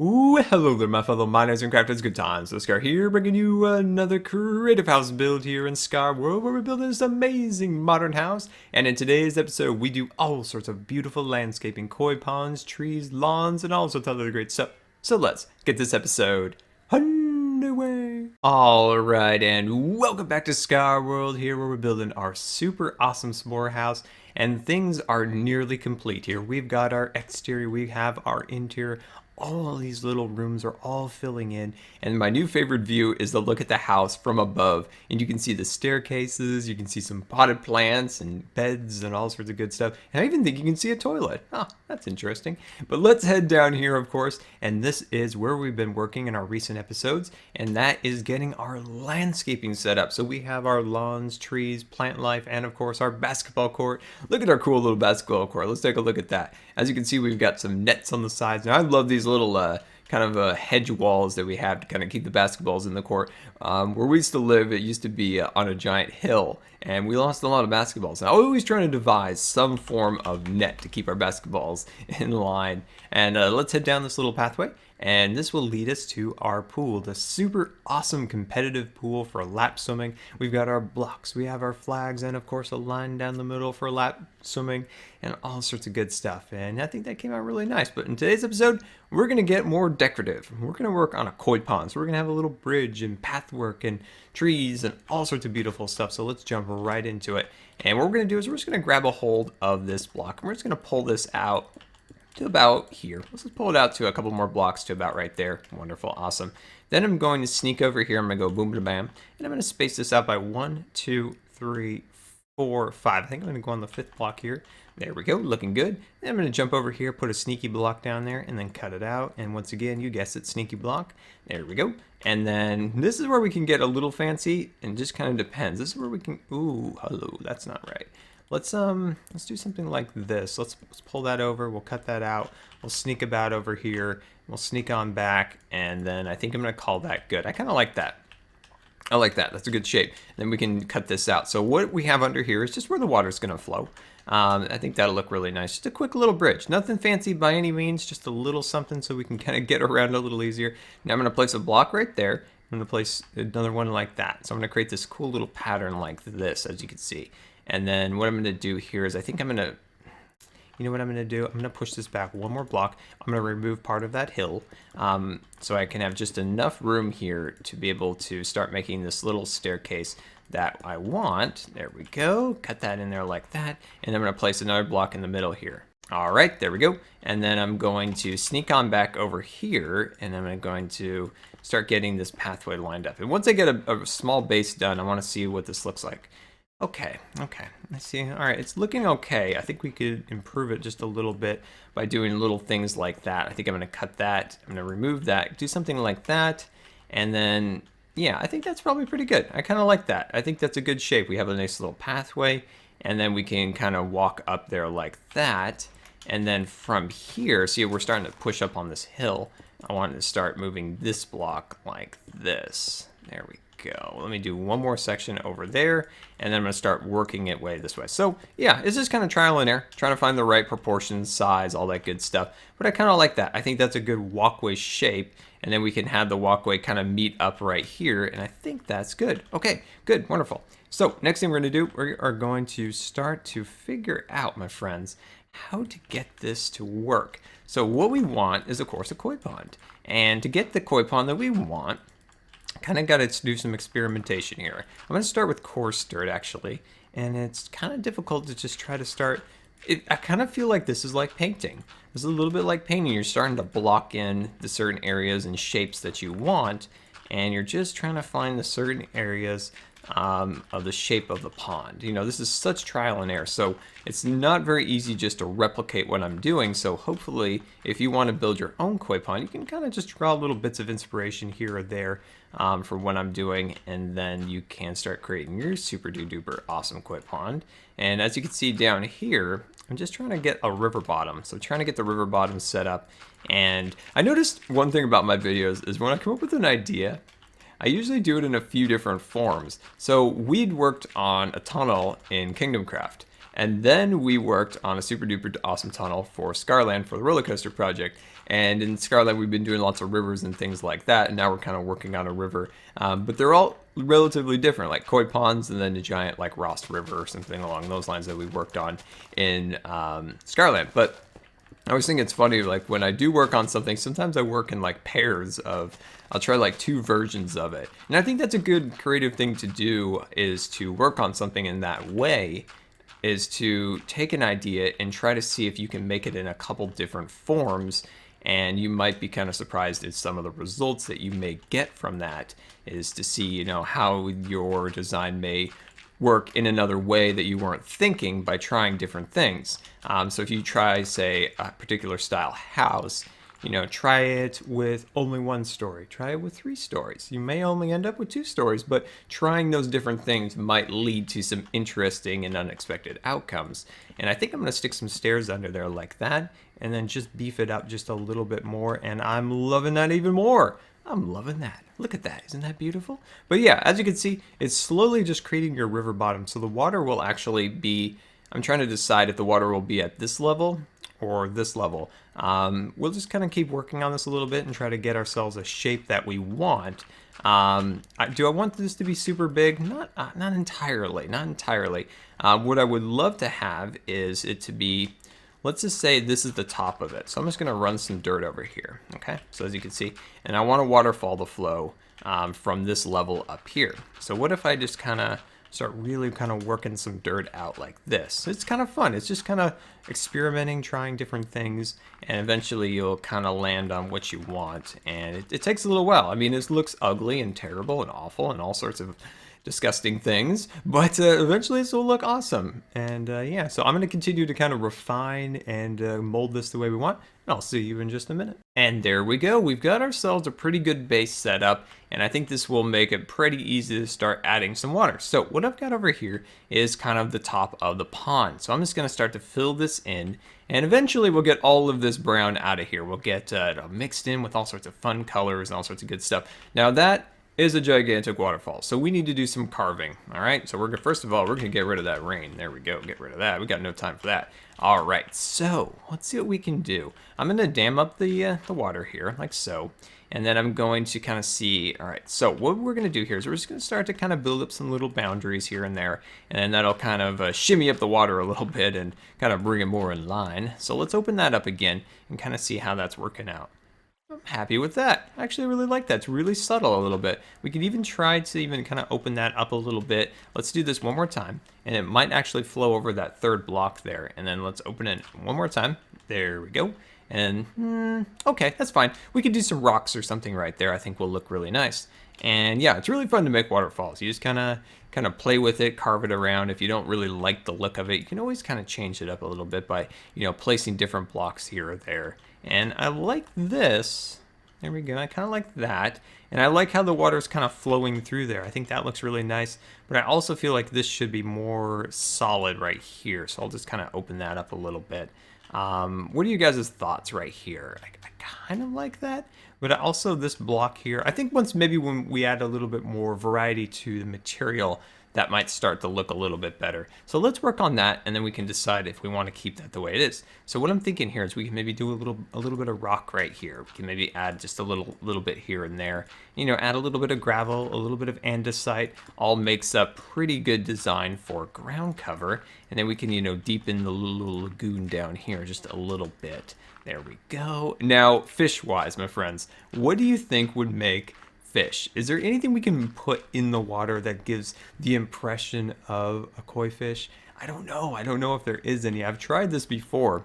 Ooh, hello there, my fellow miners and crafters. GoodTimesWithScar here, bringing you another creative house build here in Scar World, where we're building this amazing modern house. And in today's episode, we do all sorts of beautiful landscaping, koi ponds, trees, lawns, and all sorts of other great stuff. So let's get this episode underway. Alright, and welcome back to Scar World here, where we're building our super awesome s'more house. And things are nearly complete here. We've got our exterior, we have our interior. All these little rooms are all filling in, and my new favorite view is to look at the house from above, and you can see the staircases, you can see some potted plants and beds and all sorts of good stuff, and I even think you can see a toilet. Oh, that's interesting. But let's head down here, of course, and this is where we've been working in our recent episodes, and that is getting our landscaping set up. So we have our lawns, trees, plant life, and of course our basketball court. Look at our cool little basketball court. Let's take a look at that. As you can see, we've got some nets on the sides, and I love these little kind of hedge walls that we have to kind of keep the basketballs in the court. Where we used to live, it used to be on a giant hill, and we lost a lot of basketballs. And I'm always trying to devise some form of net to keep our basketballs in line. And let's head down this little pathway, and this will lead us to our pool, the super awesome competitive pool for lap swimming. We've got our blocks, we have our flags, and of course a line down the middle for lap swimming, and all sorts of good stuff. And I think that came out really nice. But in today's episode, we're going to get more decorative. We're going to work on a koi pond. So we're going to have a little bridge and pathwork and trees and all sorts of beautiful stuff. So let's jump right into it. And what we're going to do is we're just going to grab a hold of this block, and we're just going to pull this out to about here. Let's just pull it out to a couple more blocks to about right there. Wonderful, awesome. Then I'm going to sneak over here. I'm going to go boom, bam, bam, and I'm going to space this out by 1, 2, 3, 4, 5. I think I'm going to go on the 5th block here. There we go, looking good. Then I'm going to jump over here, put a sneaky block down there, and then cut it out. And once again, you guessed it, sneaky block. There we go. And then this is where we can get a little fancy, and just kind of depends. This is where we can, ooh, hello, that's not right. Let's do something like this. Let's pull that over. We'll cut that out. We'll sneak about over here. We'll sneak on back, and then I think I'm going to call that good. I kind of like that. I like that. That's a good shape. Then we can cut this out. So what we have under here is just where the water's going to flow. I think that'll look really nice. Just a quick little bridge. Nothing fancy by any means. Just a little something so we can kind of get around a little easier. Now I'm going to place a block right there. I'm going to place another one like that. So I'm going to create this cool little pattern like this, as you can see. And then what I'm going to do here is I think I'm going to, you know what I'm going to do? I'm going to push this back one more block. I'm going to remove part of that hill so I can have just enough room here to be able to start making this little staircase that I want. There we go. Cut that in there like that. And I'm going to place another block in the middle here. All right, there we go. And then I'm going to sneak on back over here, and I'm going to start getting this pathway lined up. And once I get a small base done, I want to see what this looks like. Okay, let's see. All right, it's looking okay. I think we could improve it just a little bit by doing little things like that. I think I'm going to cut that. I'm going to remove that, do something like that, and then, yeah, I think that's probably pretty good. I kind of like that. I think that's a good shape. We have a nice little pathway, and then we can kind of walk up there like that, and then from here, see, we're starting to push up on this hill. I wanted to start moving this block like this. There we go. Let me do one more section over there, and then I'm going to start working it way this way. So yeah, it's just kind of trial and error, trying to find the right proportions, size, all that good stuff. But I kind of like that. I think that's a good walkway shape, and then we can have the walkway kind of meet up right here, and I think that's good. Okay, good, wonderful. So next thing we're going to do, we are going to start to figure out, my friends, how to get this to work. So what we want is, of course, a koi pond. And to get the koi pond that we want, kind of got to do some experimentation here. I'm going to start with coarse dirt, actually, and it's kind of difficult to just try to start. I kind of feel like this is like painting. This is a little bit like painting. You're starting to block in the certain areas and shapes that you want, and you're just trying to find the certain areas of the shape of the pond. You know, this is such trial and error, so it's not very easy just to replicate what I'm doing. So hopefully, if you want to build your own koi pond, you can kind of just draw little bits of inspiration here or there for what I'm doing, and then you can start creating your super duper awesome koi pond. And as you can see down here, I'm just trying to get a river bottom. So trying to get the river bottom set up. And I noticed one thing about my videos is when I come up with an idea, I usually do it in a few different forms. So we'd worked on a tunnel in Kingdom Craft, and then we worked on a super duper awesome tunnel for Scarland for the roller coaster project. And in Scarlet, we've been doing lots of rivers and things like that. And now we're kind of working on a river. But they're all relatively different, like koi ponds and then a giant like Ross River or something along those lines that we worked on in Scarlet. But I always think it's funny, like when I do work on something, sometimes I work in like pairs of, I'll try like 2 versions of it. And I think that's a good creative thing to do, is to work on something in that way, is to take an idea and try to see if you can make it in a couple different forms. And you might be kind of surprised at some of the results that you may get from that, is to see, you know, how your design may work in another way that you weren't thinking by trying different things. So if you try, say, a particular style house, you know, try it with only 1 story, try it with 3 stories. You may only end up with 2 stories, but trying those different things might lead to some interesting and unexpected outcomes. And I think I'm gonna stick some stairs under there like that, and then just beef it up just a little bit more, and I'm loving that even more. I'm loving that. Look at that. Isn't that beautiful? But yeah, as you can see, it's slowly just creating your river bottom. So the water will actually be, I'm trying to decide if the water will be at this level or this level. We'll just kind of keep working on this a little bit and try to get ourselves a shape that we want. Do I want this to be super big? Not entirely, not entirely. What I would love to have is it to be, let's just say this is the top of it. So I'm just gonna run some dirt over here, okay? So as you can see, and I want a waterfall to flow from this level up here. So what if I just kind of start really kind of working some dirt out like this? It's kind of fun. It's just kind of experimenting, trying different things, and eventually you'll kind of land on what you want. And it takes a little while. I mean, this looks ugly and terrible and awful and all sorts of disgusting things, but eventually this will look awesome. And yeah, so I'm going to continue to kind of refine and mold this the way we want, and I'll see you in just a minute. And there we go. We've got ourselves a pretty good base set up, and I think this will make it pretty easy to start adding some water. So what I've got over here is kind of the top of the pond. So I'm just going to start to fill this in, and eventually we'll get all of this brown out of here. We'll get it mixed in with all sorts of fun colors and all sorts of good stuff. Now that is a gigantic waterfall, so we need to do some carving. All right, so first of all, we're gonna get rid of that rain. There we go, get rid of that. We got no time for that. All right, so let's see what we can do. I'm gonna dam up the water here, like so, and then I'm going to kind of see. All right, so what we're gonna do here is we're just gonna start to kind of build up some little boundaries here and there, and then that'll kind of shimmy up the water a little bit and kind of bring it more in line. So let's open that up again and kind of see how that's working out. I'm happy with that. I actually really like that. It's really subtle a little bit. We could even try to even kind of open that up a little bit. Let's do this one more time, and it might actually flow over that 3rd block there. And then let's open it one more time. There we go. And okay, that's fine. We could do some rocks or something right there. I think will look really nice. And yeah, it's really fun to make waterfalls. You just kind of play with it, carve it around. If you don't really like the look of it, you can always kind of change it up a little bit by, you know, placing different blocks here or there. And I like this. There we go. I kind of like that. And I like how the water is kind of flowing through there. I think that looks really nice. But I also feel like this should be more solid right here. So I'll just kind of open that up a little bit. What are you guys' thoughts right here? I kind of like that. But also this block here, I think maybe when we add a little bit more variety to the material, that might start to look a little bit better. So let's work on that, and then we can decide if we want to keep that the way it is. So what I'm thinking here is we can maybe do a little bit of rock right here. We can maybe add just a little bit here and there. You know, add a little bit of gravel, a little bit of andesite. All makes up pretty good design for ground cover. And then we can, you know, deepen the little lagoon down here just a little bit. There we go. Now, fish-wise, my friends, what do you think would make fish? Is there anything we can put in the water that gives the impression of a koi fish? I don't know. I don't know if there is any. I've tried this before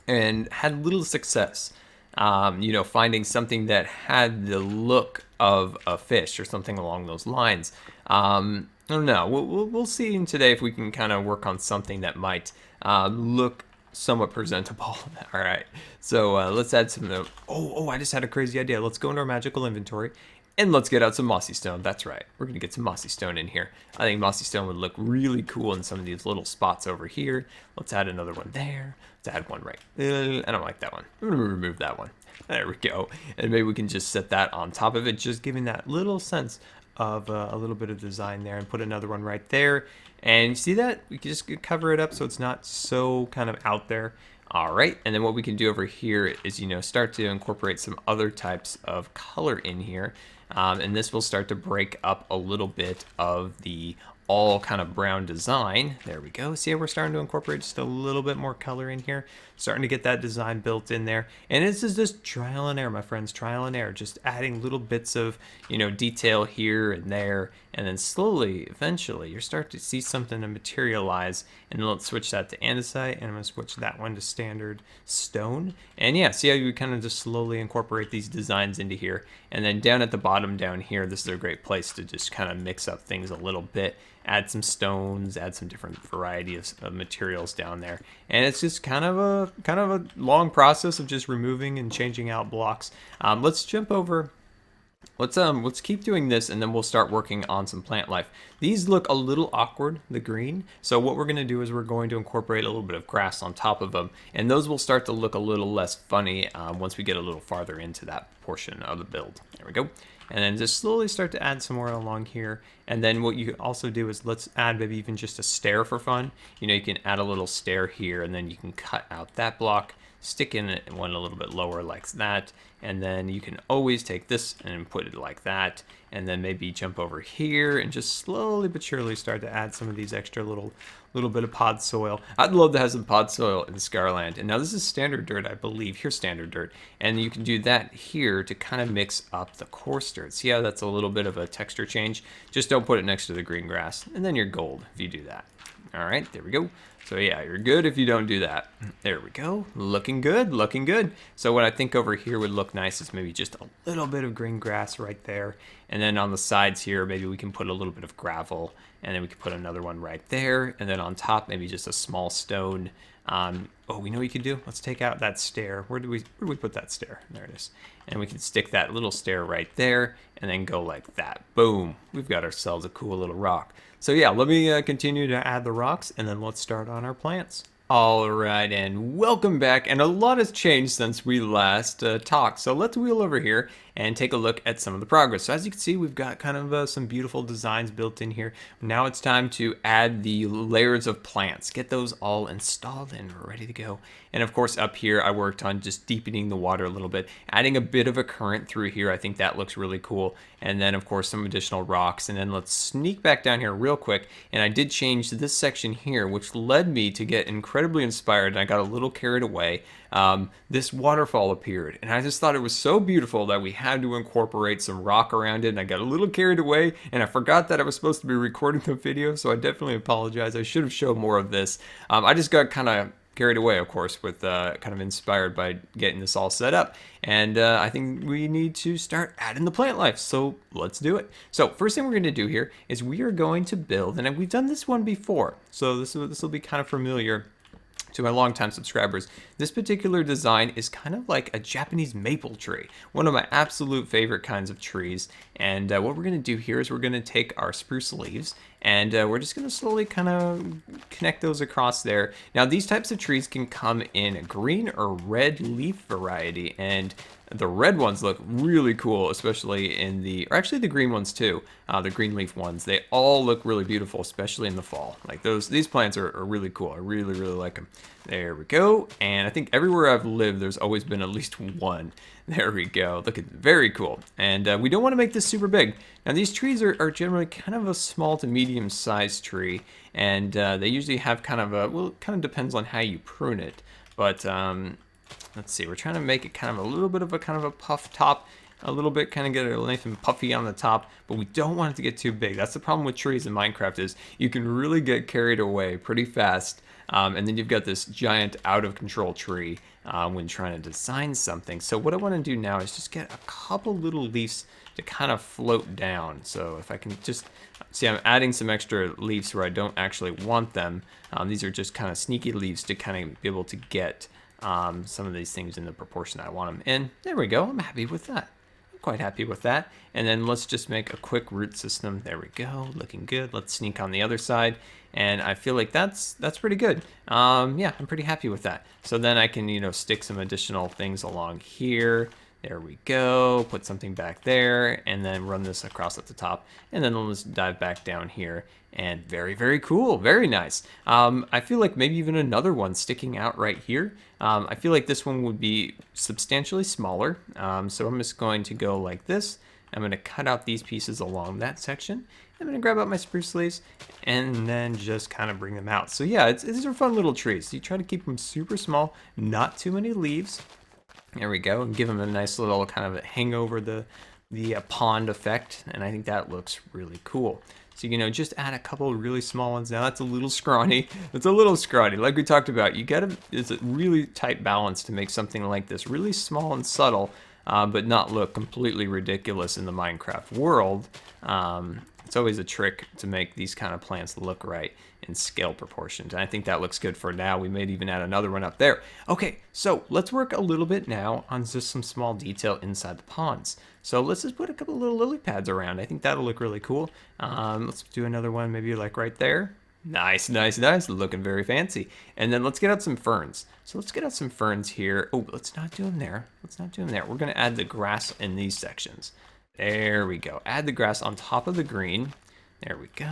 and had little success. You know, finding something that had the look of a fish or something along those lines. I don't know. We'll see today if we can kind of work on something that might look somewhat presentable. All right, so let's add some. Oh, I just had a crazy idea. Let's go into our magical inventory and let's get out some mossy stone. That's right, we're gonna get some mossy stone in here. I think mossy stone would look really cool in some of these little spots over here. Let's add another one there. Let's add one right. I don't like that one. I'm gonna remove that one. There we go. And maybe we can just set that on top of it, just giving that little sense of a little bit of design there, and put another one right there. And see that? We can just cover it up so it's not so kind of out there. All right, and then what we can do over here is, start to incorporate some other types of color in here. And this will start to break up a little bit of the all kind of brown design. There we go. See how we're starting to incorporate just a little bit more color in here? Starting to get that design built in there. And this is just trial and error, my friends, trial and error. Just adding little bits of, detail here and there. And then slowly, eventually, you're starting to see something to materialize. And then let's switch that to andesite. And I'm going to switch that one to standard stone. And yeah, see how you kind of just slowly incorporate these designs into here. And then down at the bottom down here, this is a great place to just kind of mix up things a little bit. Add some stones, add some different variety of materials down there. And it's just kind of a long process of just removing and changing out blocks. Let's jump over. Let's keep doing this, and then we'll start working on some plant life. These look a little awkward, the green. So what we're going to do is we're going to incorporate a little bit of grass on top of them, and those will start to look a little less funny once we get a little farther into that portion of the build. There we go. And then just slowly start to add some more along here. And then what you also do is let's add maybe even just a stair for fun. You can add a little stair here, and then you can cut out that block, stick in it one a little bit lower like that, and then you can always take this and put it like that, and then maybe jump over here and just slowly but surely start to add some of these extra little bit of pod soil. I'd love to have some pod soil in Scarland. And now this is standard dirt, I believe. Here's standard dirt, and you can do that here to kind of mix up the coarse dirt. See how that's a little bit of a texture change? Just don't put it next to the green grass, and then you're gold if you do that. All right, there we go. So yeah, you're good if you don't do that. There we go. Looking good, looking good. So what I think over here would look nice is maybe just a little bit of green grass right there. And then on the sides here, maybe we can put a little bit of gravel, and then we can put another one right there. And then on top, maybe just a small stone. Oh, we know what you could do? Let's take out that stair. Where do we put that stair? There it is. And we can stick that little stair right there and then go like that. Boom. We've got ourselves a cool little rock. So yeah, let me continue to add the rocks, and then let's start on our plants. All right, and welcome back. And a lot has changed since we last talked. So let's wheel over here and take a look at some of the progress. So as you can see, we've got kind of some beautiful designs built in here. Now it's time to add the layers of plants, get those all installed and ready to go. And of course up here, I worked on just deepening the water a little bit, adding a bit of a current through here. I think that looks really cool. And then of course some additional rocks. And then let's sneak back down here real quick. And I did change this section here, which led me to get incredibly inspired. And I got a little carried away. This waterfall appeared, and I just thought it was so beautiful that we had to incorporate some rock around it, and I got a little carried away, and I forgot that I was supposed to be recording the video, so I definitely apologize. I should have showed more of this. I just got kind of carried away, of course, with kind of inspired by getting this all set up, and I think we need to start adding the plant life, so let's do it. So first thing we're going to do here is we are going to build, and we've done this one before, so this will be kind of familiar to my longtime subscribers. This particular design is kind of like a Japanese maple tree, one of my absolute favorite kinds of trees. And what we're going to do here is we're going to take our spruce leaves, and we're just going to slowly kind of connect those across there. Now these types of trees can come in a green or red leaf variety, and the red ones look really cool, especially in or actually the green ones too, the green leaf ones. They all look really beautiful, especially in the fall. Like these plants are really cool. I really like them. There we go. And I think everywhere I've lived, there's always been at least one. There we go. Look at very cool. And we don't want to make this super big. Now these trees are generally kind of a small to medium sized tree, and they usually have kind of it kind of depends on how you prune it, but let's see, we're trying to make it kind of a little bit of a puff top, a little bit kind of get it nice and puffy on the top, but we don't want it to get too big. That's the problem with trees in Minecraft, is you can really get carried away pretty fast, and then you've got this giant out of control tree when trying to design something. So what I want to do now is just get a couple little leaves to kind of float down. So if I can just see, I'm adding some extra leaves where I don't actually want them. These are just kind of sneaky leaves to kind of be able to get some of these things in the proportion I want them in. There we go. I'm happy with that. I'm quite happy with that. And then let's just make a quick root system. There we go. Looking good. Let's sneak on the other side. And I feel like that's pretty good. Yeah, I'm pretty happy with that. So then I can, stick some additional things along here. There we go. Put something back there and then run this across at the top. And then let's dive back down here. And very, very cool. Very nice. I feel like maybe even another one sticking out right here. I feel like this one would be substantially smaller. So I'm just going to go like this. I'm going to cut out these pieces along that section. I'm going to grab out my spruce leaves and then just kind of bring them out. So yeah, these are fun little trees. You try to keep them super small, not too many leaves. There we go, and give them a nice little kind of hang over the pond effect, and I think that looks really cool. So, just add a couple of really small ones. Now that's a little scrawny. It's a little scrawny, like we talked about. It's a really tight balance to make something like this really small and subtle, but not look completely ridiculous in the Minecraft world. It's always a trick to make these kind of plants look right in scale proportions. And I think that looks good for now. We may even add another one up there. Okay, so let's work a little bit now on just some small detail inside the ponds. So let's just put a couple little lily pads around. I think that'll look really cool. Let's do another one maybe like right there. Nice, nice, nice. Looking very fancy. And then let's get out some ferns. So let's get out some ferns here. Oh, let's not do them there. Let's not do them there. We're going to add the grass in these sections. There we go. Add the grass on top of the green. There we go.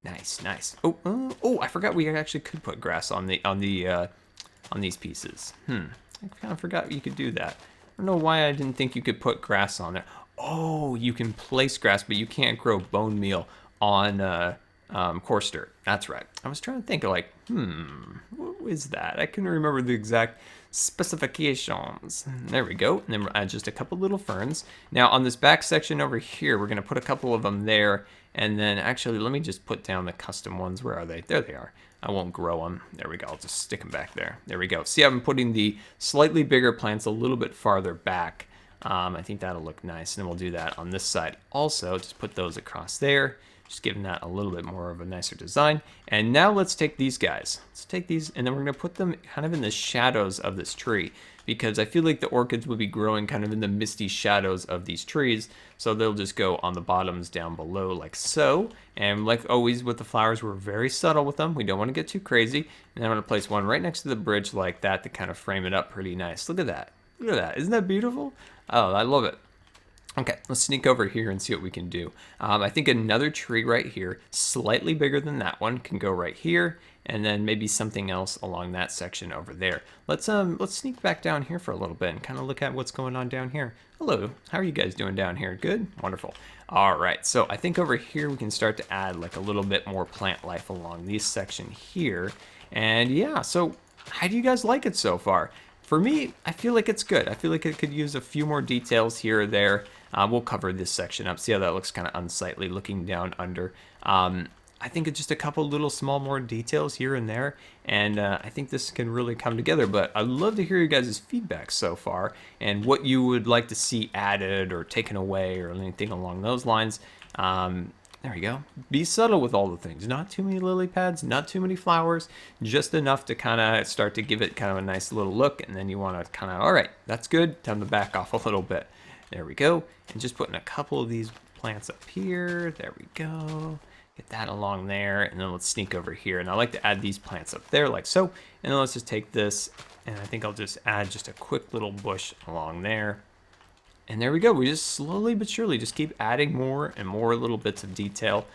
Nice, nice. Oh, I forgot we actually could put grass on these pieces. I kind of forgot you could do that. I don't know why I didn't think you could put grass on there. Oh, you can place grass, but you can't grow bone meal on coarse dirt. That's right. I was trying to think of what is that? I couldn't remember the exact specifications. There we go. And then we'll add just a couple little ferns. Now on this back section over here, we're going to put a couple of them there. And then actually, let me just put down the custom ones. Where are they? There they are. I won't grow them. There we go. I'll just stick them back there. There we go. See, I'm putting the slightly bigger plants a little bit farther back. I think that'll look nice. And then we'll do that on this side also. Just put those across there. Just giving that a little bit more of a nicer design. And now let's take these guys. Let's take these, and then we're going to put them kind of in the shadows of this tree, because I feel like the orchids will be growing kind of in the misty shadows of these trees. So they'll just go on the bottoms down below like so. And like always with the flowers, we're very subtle with them. We don't want to get too crazy. And I'm going to place one right next to the bridge like that to kind of frame it up pretty nice. Look at that. Look at that. Isn't that beautiful? Oh, I love it. Okay, let's sneak over here and see what we can do. I think another tree right here, slightly bigger than that one, can go right here, and then maybe something else along that section over there. Let's sneak back down here for a little bit and kind of look at what's going on down here. Hello, how are you guys doing down here? Good? Wonderful. All right, so I think over here we can start to add like a little bit more plant life along this section here. And yeah, so how do you guys like it so far? For me, I feel like it's good. I feel like it could use a few more details here or there. We'll cover this section up. See how that looks kind of unsightly looking down under. I think it's just a couple little small more details here and there. And I think this can really come together. But I'd love to hear you guys' feedback so far and what you would like to see added or taken away or anything along those lines. There we go. Be subtle with all the things. Not too many lily pads, not too many flowers, just enough to kind of start to give it kind of a nice little look. And then you want to kind of, all right, that's good. Time to back off a little bit. There we go. And just putting a couple of these plants up here. There we go. Get that along there. And then let's sneak over here. And I like to add these plants up there like so. And then let's just take this. And I think I'll just add just a quick little bush along there. And there we go. We just slowly but surely just keep adding more and more little bits of detail.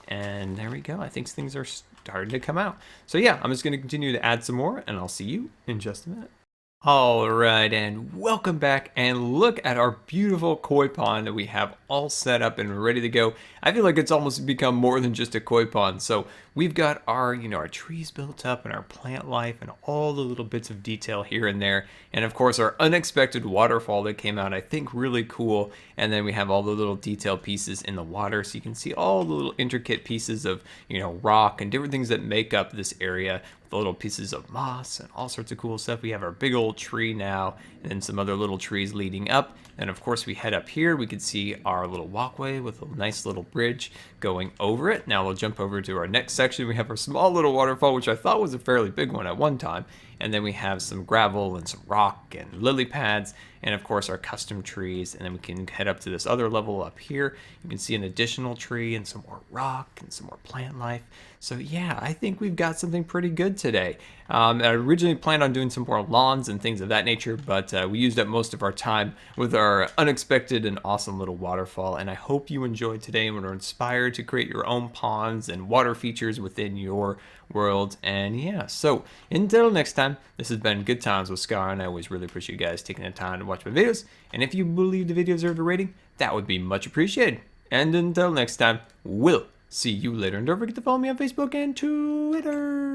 And there we go. I think things are starting to come out. So yeah, I'm just going to continue to add some more. And I'll see you in just a minute. All right, and welcome back, and look at our beautiful koi pond that we have all set up and ready to go. I feel like it's almost become more than just a koi pond. So we've got our, our trees built up and our plant life and all the little bits of detail here and there. And of course, our unexpected waterfall that came out, I think really cool. And then we have all the little detail pieces in the water. So you can see all the little intricate pieces of, rock and different things that make up this area. The little pieces of moss and all sorts of cool stuff. We have our big old tree now, and then some other little trees leading up. And of course we head up here, we can see our little walkway with a nice little bridge going over it. Now we'll jump over to our next section. We have our small little waterfall, which I thought was a fairly big one at one time. and then we have some gravel and some rock and lily pads, and of course our custom trees. And then we can head up to this other level up here. You can see an additional tree and some more rock and some more plant life. So yeah, I think we've got something pretty good today. I originally planned on doing some more lawns and things of that nature, but we used up most of our time with our unexpected and awesome little waterfall. And I hope you enjoyed today and were inspired to create your own ponds and water features within your world. And yeah, so until next time, this has been Good Times with Scar, and I always really appreciate you guys taking the time to watch my videos. And if you believe the video deserved a rating, that would be much appreciated. And until next time, we'll see you later. And don't forget to follow me on Facebook and Twitter.